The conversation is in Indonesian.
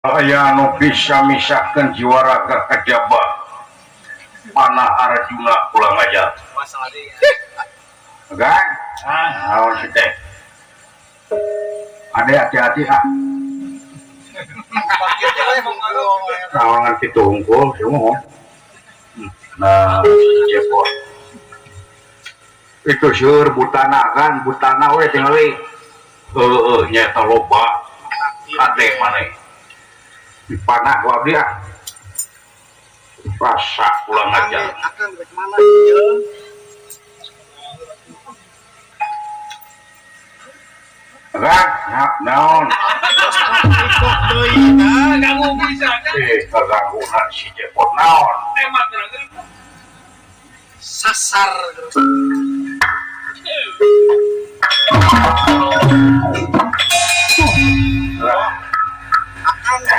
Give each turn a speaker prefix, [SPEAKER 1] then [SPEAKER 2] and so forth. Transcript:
[SPEAKER 1] aya anu bisa misahkeun jiwa raga kajaba panah Arjuna ulang aja kan naon sih teh ade hati-hati naon kitu unggul semua nah cepot itu seur butana kan butana we tingali nyata loba kade maneh dipanah ku abdi rasa ulang aja
[SPEAKER 2] akan bagaimana
[SPEAKER 1] kan naon
[SPEAKER 3] kamu bisa
[SPEAKER 1] kagangguan si cepot naon
[SPEAKER 2] sasar